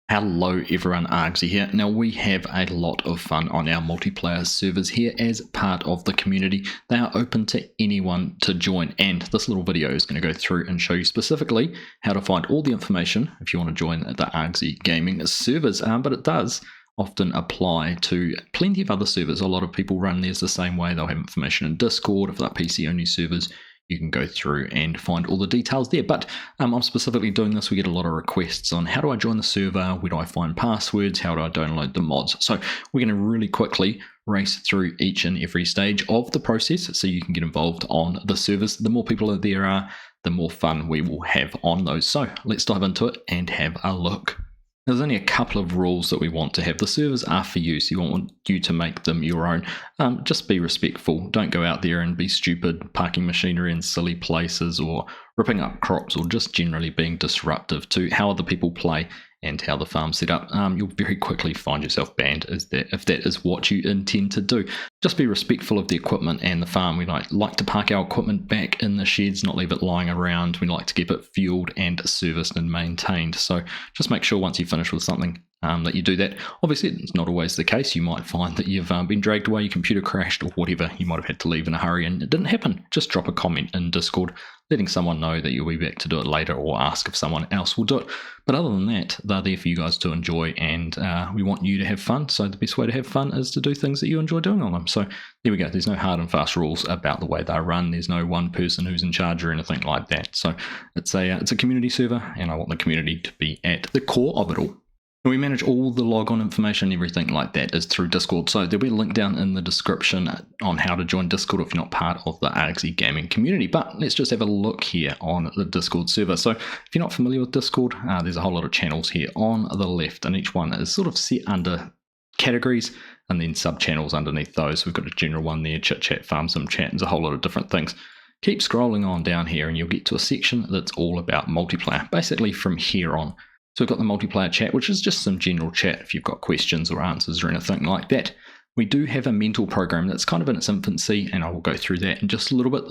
Hello everyone, Argsy here. Now we have a lot of fun on our multiplayer servers here as part of the community. They are open to anyone to join, and this little video is going to go through and show you specifically how to find all the information if you want to join the Argsy Gaming servers, but it does often apply to plenty of other servers. A lot of people run theirs the same way. They'll have information in Discord. If they're PC only servers, you can go through and find all the details there. But I'm specifically doing this. We get a lot of requests on how do I join the server, where do I find passwords, how do I download the mods. So we're going to really quickly race through each and every stage of the process so you can get involved on the servers. The more people there are, the more fun we will have on those. So let's dive into it and have a look. There's only a couple of rules that we want to have. The servers are for you, so you want you to make them your own. Just be respectful. Don't go out there and be stupid, parking machinery in silly places or ripping up crops or just generally being disruptive to how other people play and how the farm's set up. You'll very quickly find yourself banned if that is what you intend to do. Just be respectful of the equipment and the farm. We like to park our equipment back in the sheds, not leave it lying around. We like to keep it fueled and serviced and maintained. So just make sure once you finish with something that you do that. Obviously, it's not always the case. You might find that you've been dragged away, your computer crashed or whatever. You might have had to leave in a hurry and it didn't happen. Just drop a comment in Discord letting someone know that you'll be back to do it later, or ask if someone else will do it. But other than that, they're there for you guys to enjoy, and we want you to have fun. So the best way to have fun is to do things that you enjoy doing on them. So there we go. There's no hard and fast rules about the way they're run. There's no one person who's in charge or anything like that. So it's a community server, and I want the community to be at the core of it all. We manage all the logon information, everything like that is through Discord. So there'll be a link down in the description on how to join Discord if you're not part of the Argsy Gaming community. But let's just have a look here on the Discord server. So if you're not familiar with Discord, there's a whole lot of channels here on the left, and each one is sort of set under categories and then sub-channels underneath those. We've got a general one there, chit chat, farm sim chat, there's a whole lot of different things. Keep scrolling on down here and you'll get to a section that's all about multiplayer, basically from here on. So we've got the multiplayer chat, which is just some general chat if you've got questions or answers or anything like that. We do have a mentor program that's kind of in its infancy, and I will go through that in just a little bit.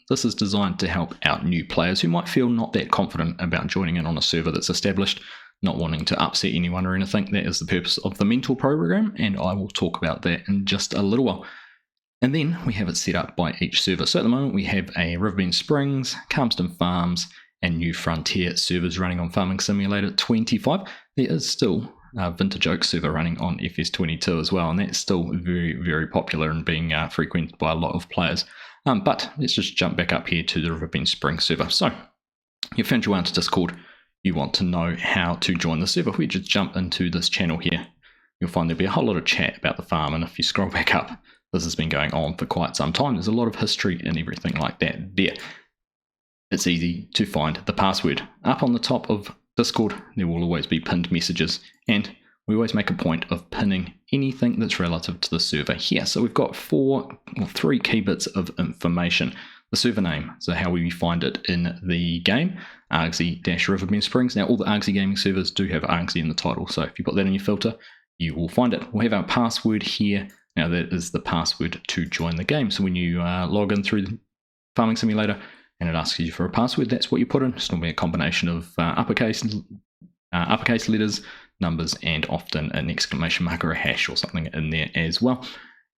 This is designed to help out new players who might feel not that confident about joining in on a server that's established, not wanting to upset anyone or anything. That is the purpose of the mentor program, and I will talk about that in just a little while. And then we have it set up by each server. So at the moment we have a Riverbend Springs, Calmston Farms, and New Frontier servers running on Farming Simulator 25. There is still a Vintage Oak server running on FS22 as well, and that's still very, very popular and being frequented by a lot of players. But let's just jump back up here to the Riverbend Springs server. So you've found your way onto Discord. You want to know how to join the server. We just jump into this channel here. You'll find there'll be a whole lot of chat about the farm, and if you scroll back up, this has been going on for quite some time. There's a lot of history and everything like that there. It's easy to find the password. Up on the top of Discord, there will always be pinned messages, and we always make a point of pinning anything that's relative to the server here. So we've got three key bits of information. The server name, so how we find it in the game, Argsy-Riverbend Springs. Now all the Argsy Gaming servers do have Argsy in the title, so if you put that in your filter, you will find it. We'll have our password here. Now that is the password to join the game. So when you log in through the Farming Simulator, and it asks you for a password, that's what you put in. It's normally a combination of uppercase letters, numbers, and often an exclamation mark or a hash or something in there as well.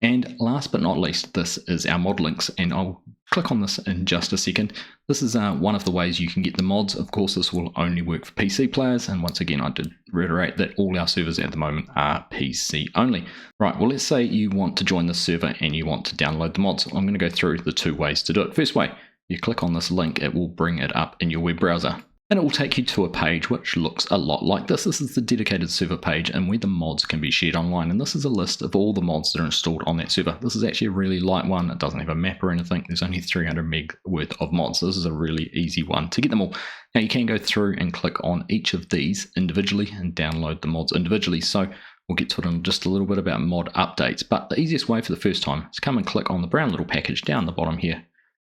And last but not least, this is our mod links, and I'll click on this in just a second. This is one of the ways you can get the mods. Of course, this will only work for PC players, and once again, I did reiterate that all our servers at the moment are PC only. Right, well, let's say you want to join this server and you want to download the mods. I'm going to go through the two ways to do it. First way, you click on this link, it will bring it up in your web browser, and it will take you to a page which looks a lot like this. This is the dedicated server page and where the mods can be shared online, and this is a list of all the mods that are installed on that server. This is actually a really light one. It doesn't have a map or anything. There's only 300 meg worth of mods, so this is a really easy one to get them all. Now you can go through and click on each of these individually and download the mods individually. So we'll get to it in just a little bit about mod updates, but the easiest way for the first time is come and click on the brown little package down the bottom here,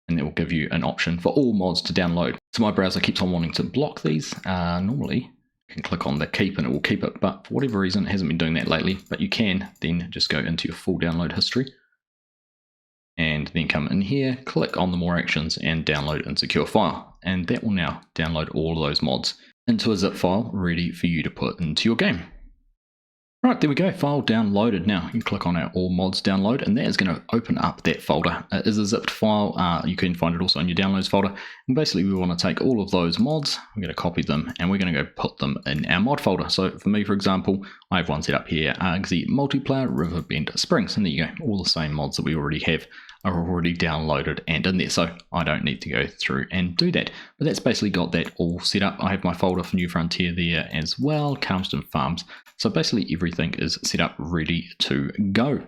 and it will give you an option for all mods to download. So my browser keeps on wanting to block these. Normally you can click on the keep and it will keep it, but for whatever reason it hasn't been doing that lately. But you can then just go into your full download history and then come in here, click on the more actions and download in secure file, and that will now download all of those mods. into a zip file ready for you to put into your game. Right, there we go, file downloaded. Now you click on our all mods download and that is going to open up that folder. It is a zipped file, you can find it also in your downloads folder, and basically we want to take all of those mods, we're going to copy them and we're going to go put them in our mod folder. So for me, for example, I have one set up here, Argsy Multiplayer Riverbend Springs, and there you go, all the same mods that we already have are already downloaded and in there, so I don't need to go through and do that. But that's basically got that all set up. I have my folder for New Frontier there as well, Calmston Farms. So basically everything is set up ready to go.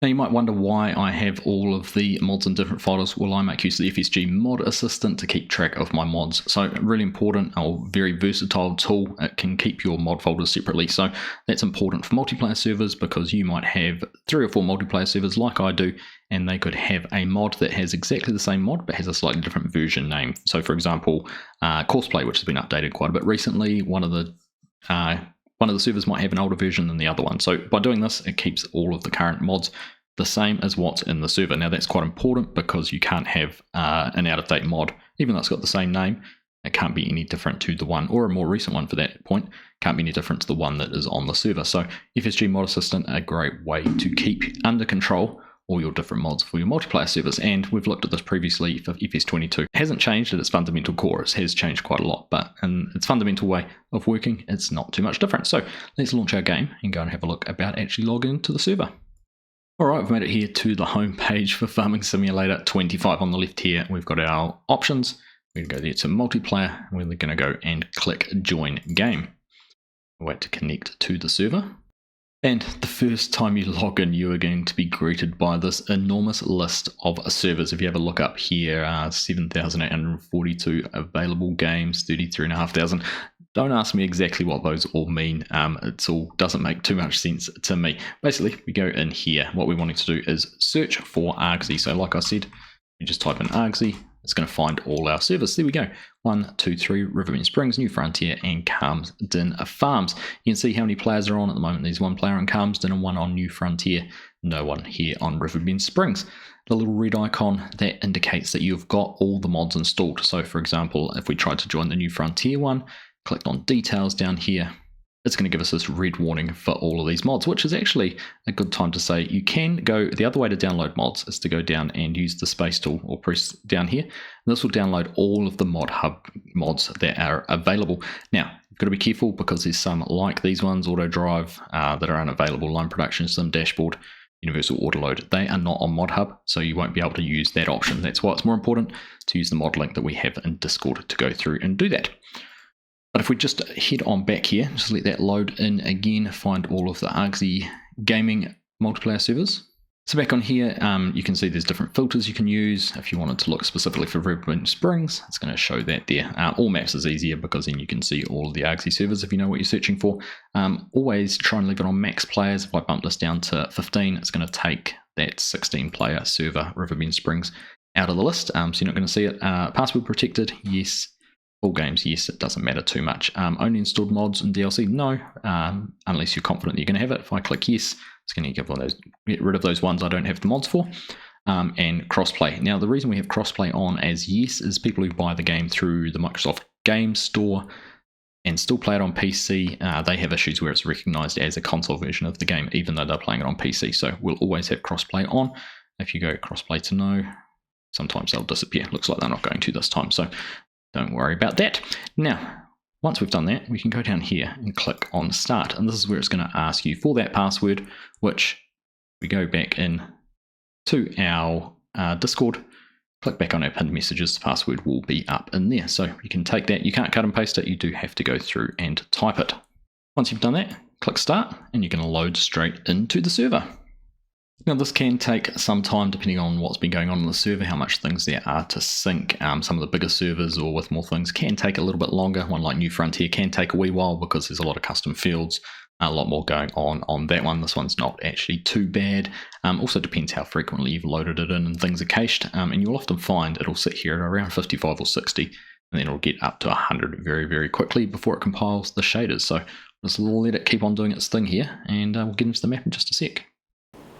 Now you might wonder why I have all of the mods in different folders. Well, I make use of the FSG Mod Assistant to keep track of my mods. So really important, a very versatile tool. It can keep your mod folders separately. So that's important for multiplayer servers because you might have 3 or 4 multiplayer servers like I do, and they could have a mod that has exactly the same mod but has a slightly different version name. So for example, Courseplay, which has been updated quite a bit recently, one of the servers might have an older version than the other one. So by doing this, it keeps all of the current mods the same as what's in the server. Now that's quite important because you can't have an out-of-date mod, even though it's got the same name. It can't be any different to the one, or a more recent one for that point, can't be any different to the one that is on the server. So FSG Mod Assistant, a great way to keep under control all your different mods for your multiplayer servers. And we've looked at this previously for FS22. It hasn't changed at its fundamental core. It has changed quite a lot, but in its fundamental way of working, it's not too much different. So let's launch our game and go and have a look about actually logging into the server. All right, we've made it here to the home page for Farming Simulator 25. On the left here, we've got our options. We're going to go there to multiplayer. We're going to go and click join game. Wait to connect to the server. And the first time you log in, you are going to be greeted by this enormous list of servers. If you have a look up here, 7,842 available games, 33,500. Don't ask me exactly what those all mean. It all doesn't make too much sense to me. Basically, we go in here. What we wanted to do is search for Argsy. So like I said, you just type in Argsy. It's going to find all our servers. There we go. 1, 2, 3, Riverbend Springs, New Frontier, and Calmston Farms. You can see how many players are on at the moment. There's 1 player on Calmston and 1 on New Frontier. No one here on Riverbend Springs. The little red icon, that indicates that you've got all the mods installed. So for example, if we tried to join the New Frontier one, clicked on details down here, it's going to give us this red warning for all of these mods, which is actually a good time to say you can go. The other way to download mods is to go down and use the space tool or press down here. And this will download all of the mod hub mods that are available. Now, you've got to be careful because there's some like these ones, Auto Drive, that are unavailable, Line Production Sim Dashboard, Universal Autoload. They are not on Mod Hub, so you won't be able to use that option. That's why it's more important to use the mod link that we have in Discord to go through and do that. But if we just head on back here, just let that load in again, find all of the Argsy Gaming multiplayer servers. So back on here, you can see there's different filters you can use. If you wanted to look specifically for Riverbend Springs, it's going to show that there. All maps is easier because then you can see all of the Argsy servers if you know what you're searching for. Always try and leave it on max players. If I bump this down to 15, it's going to take that 16 player server, Riverbend Springs, out of the list. So you're not going to see it. Password protected, yes. All games, yes, it doesn't matter too much. Only installed mods and DLC, no, unless you're confident that you're going to have it. If I click yes, it's going to get rid of those ones I don't have the mods for. And crossplay. Now, the reason we have crossplay on as yes is people who buy the game through the Microsoft Game Store and still play it on PC, they have issues where it's recognized as a console version of the game, even though they're playing it on PC. So we'll always have crossplay on. If you go crossplay to no, sometimes they'll disappear. Looks like they're not going to this time. So don't worry about that. Now, once we've done that, we can go down here and click on Start. And this is where it's going to ask you for that password, which we go back in to our Discord, click back on our pinned messages, the password will be up in there. So you can take that, you can't cut and paste it, you do have to go through and type it. Once you've done that, click Start, and you're going to load straight into the server. Now this can take some time depending on what's been going on the server, how much things there are to sync. Some of the bigger servers or with more things can take a little bit longer. One like New Frontier can take a wee while because there's a lot of custom fields, a lot more going on that one. This one's not actually too bad. Also depends how frequently you've loaded it in and things are cached. And you'll often find it'll sit here at around 55 or 60 and then it'll get up to 100 very, very quickly before it compiles the shaders. So just let it keep on doing its thing here and we'll get into the map in just a sec.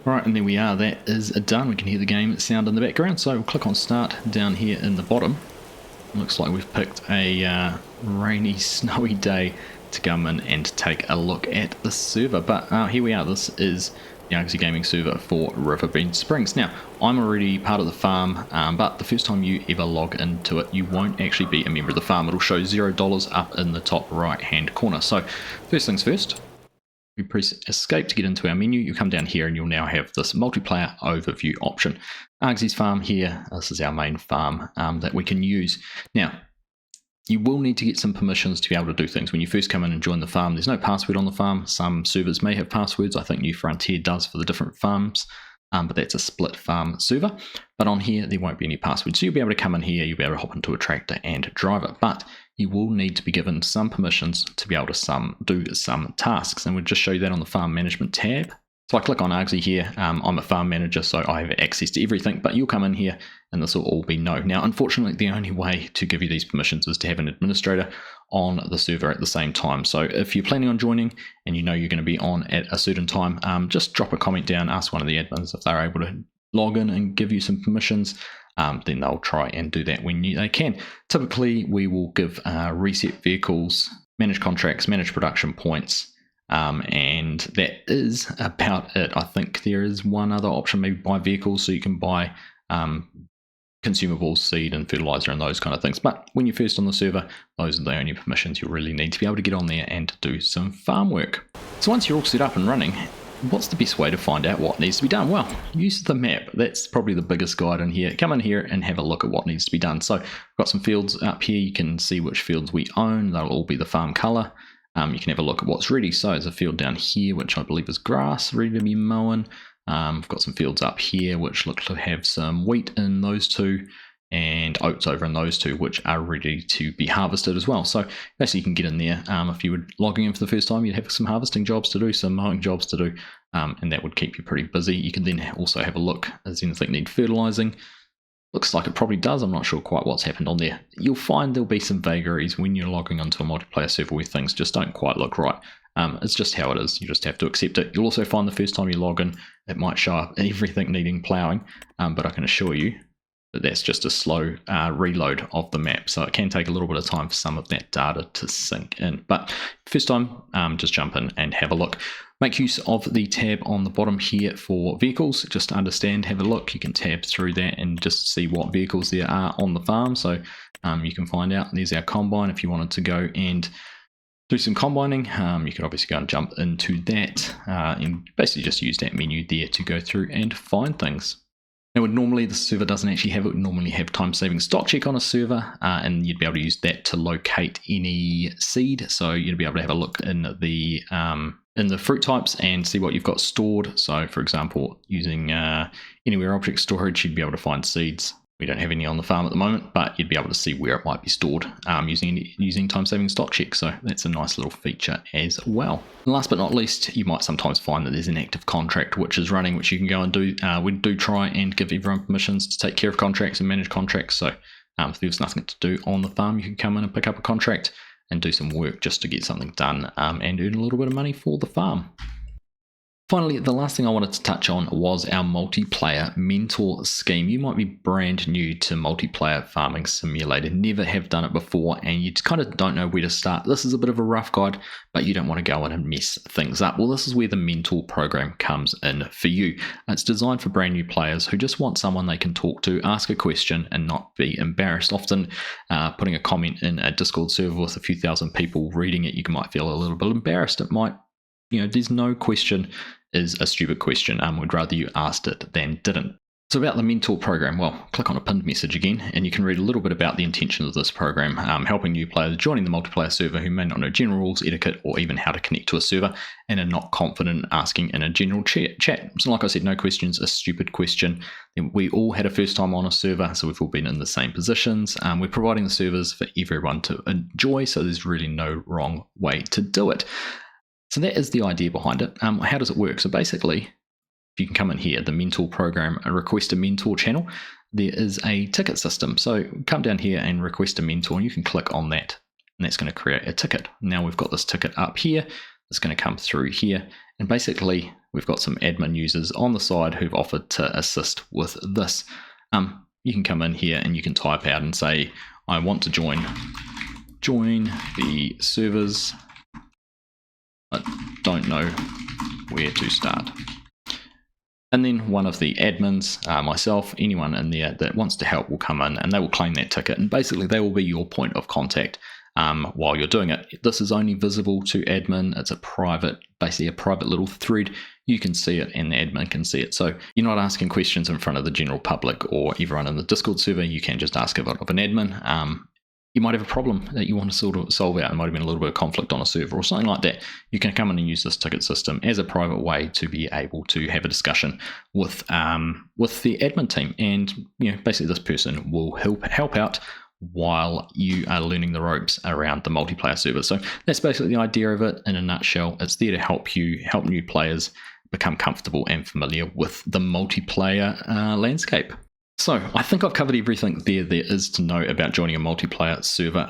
Alright, and there we are, that is done. We can hear the game sound in the background, so we'll click on Start down here in the bottom. Looks like we've picked a rainy, snowy day to come in and take a look at the server. But here we are. This is the Argsy Gaming server for Riverbend Springs. Now, I'm already part of the farm, but the first time you ever log into it, you won't actually be a member of the farm. It'll show $0 up in the top right hand corner. So first things first, we press escape to get into our menu. You come down here and you'll now have this multiplayer overview option. Argsy's farm here, this is our main farm that we can use. Now, you will need to get some permissions to be able to do things. When you first come in and join the farm, there's no password on the farm. Some servers may have passwords. I think New Frontier does for the different farms, but that's a split farm server. But on here, there won't be any passwords. So you'll be able to come in here, you'll be able to hop into a tractor and drive it. But you will need to be given some permissions to be able to do some tasks. And we'll just show you that on the farm management tab. So I click on Argsy here. I'm a farm manager, so I have access to everything, but you'll come in here and this will all be no. Now, unfortunately, the only way to give you these permissions is to have an administrator on the server at the same time. So if you're planning on joining and you know you're going to be on at a certain time, just drop a comment down, ask one of the admins if they're able to log in and give you some permissions. Then they'll try and do that when they can. Typically, we will give reset vehicles, manage contracts, manage production points, and that is about it. I think there is one other option, maybe buy vehicles, so you can buy consumables, seed and fertilizer and those kind of things. But when you're first on the server, those are the only permissions you really need to be able to get on there and do some farm work. So once you're all set up and running, what's the best way to find out what needs to be done? Well, use the map. That's probably the biggest guide in here. Come in here and have a look at what needs to be done. So we've got some fields up here. You can see which fields we own. They'll all be the farm color. You can have a look at what's ready. So there's a field down here, which I believe is grass, ready to be mown. We've got some fields up here, which look to have some wheat in those two, and oats over in those two, which are ready to be harvested as well. So basically you can get in there. If you were logging in for the first time, you'd have some harvesting jobs to do, some mowing jobs to do, and that would keep you pretty busy. You can then also have a look, does anything need fertilizing? Looks like it probably does. I'm not sure quite what's happened on there. You'll find there'll be some vagaries when you're logging onto a multiplayer server where things just don't quite look right. It's just how it is. You just have to accept it. You'll also find the first time you log in, it might show up everything needing ploughing, but I can assure you that that's just a slow reload of the map. So it can take a little bit of time for some of that data to sink in. But first time, just jump in and have a look. Make use of the tab on the bottom here for vehicles. Just to understand, have a look. You can tab through that and just see what vehicles there are on the farm. So you can find out. There's our combine. If you wanted to go and do some combining, you could obviously go and jump into that and basically just use that menu there to go through and find things. Now, normally the server doesn't actually have it. It would normally have time-saving stock check on a server, and you'd be able to use that to locate any seed. So you'd be able to have a look in the fruit types and see what you've got stored. So, for example, using anywhere object storage, you'd be able to find seeds. We don't have any on the farm at the moment, but you'd be able to see where it might be stored using time-saving stock check. So that's a nice little feature as well. And last but not least, you might sometimes find that there's an active contract which is running, which you can go and do. We do try and give everyone permissions to take care of contracts and manage contracts. So if there's nothing to do on the farm, you can come in and pick up a contract and do some work just to get something done and earn a little bit of money for the farm. Finally, the last thing I wanted to touch on was our multiplayer mentor scheme. You might be brand new to multiplayer farming simulator, never have done it before, and you kind of don't know where to start. This is a bit of a rough guide, but you don't want to go in and mess things up. Well, this is where the mentor program comes in for you. It's designed for brand new players who just want someone they can talk to, ask a question, and not be embarrassed. Often putting a comment in a Discord server with a few thousand people reading it, you might feel a little bit embarrassed. It might, there's no question is a stupid question. We'd rather you asked it than didn't. So about the mentor program, well, click on a pinned message again, and you can read a little bit about the intention of this program, helping new players joining the multiplayer server who may not know general rules, etiquette, or even how to connect to a server, and are not confident in asking in a general chat. So like I said, no question's a stupid question. We all had a first time on a server, so we've all been in the same positions. We're providing the servers for everyone to enjoy, so there's really no wrong way to do it. So that is the idea behind it. How does it work? So basically, if you can come in here, the mentor program, request a mentor channel, there is a ticket system. So come down here and request a mentor, and you can click on that, and that's going to create a ticket. Now we've got this ticket up here. It's going to come through here, and basically we've got some admin users on the side who've offered to assist with this. You can come in here and you can type out and say, I want to join the servers, but don't know where to start. And then one of the admins, myself, anyone in there that wants to help will come in and they will claim that ticket. And basically they will be your point of contact while you're doing it. This is only visible to admin. It's basically a private little thread. You can see it and the admin can see it. So you're not asking questions in front of the general public or everyone in the Discord server. You can just ask it of an admin. You might have a problem that you want to sort of solve out. There might have been a little bit of conflict on a server or something like that. You can come in and use this ticket system as a private way to be able to have a discussion with the admin team, and basically this person will help out while you are learning the ropes around the multiplayer server. So that's basically the idea of it in a nutshell. It's there to help new players become comfortable and familiar with the multiplayer landscape. So I think I've covered everything there is to know about joining a multiplayer server.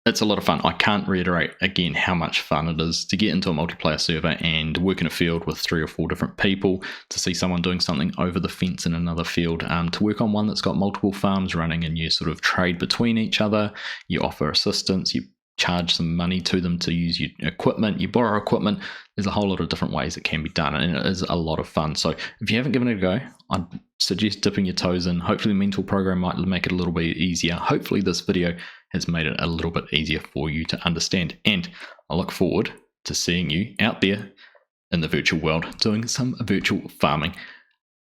It's a lot of fun. I can't reiterate again how much fun it is to get into a multiplayer server and work in a field with 3 or 4 different people, to see someone doing something over the fence in another field, to work on one that's got multiple farms running, and you sort of trade between each other. You offer assistance, you charge some money to them to use your equipment, you borrow equipment. There's a whole lot of different ways it can be done, and it is a lot of fun. So if you haven't given it a go, I'd suggest dipping your toes in. Hopefully the mentor program might make it a little bit easier. Hopefully this video has made it a little bit easier for you to understand, and I look forward to seeing you out there in the virtual world doing some virtual farming.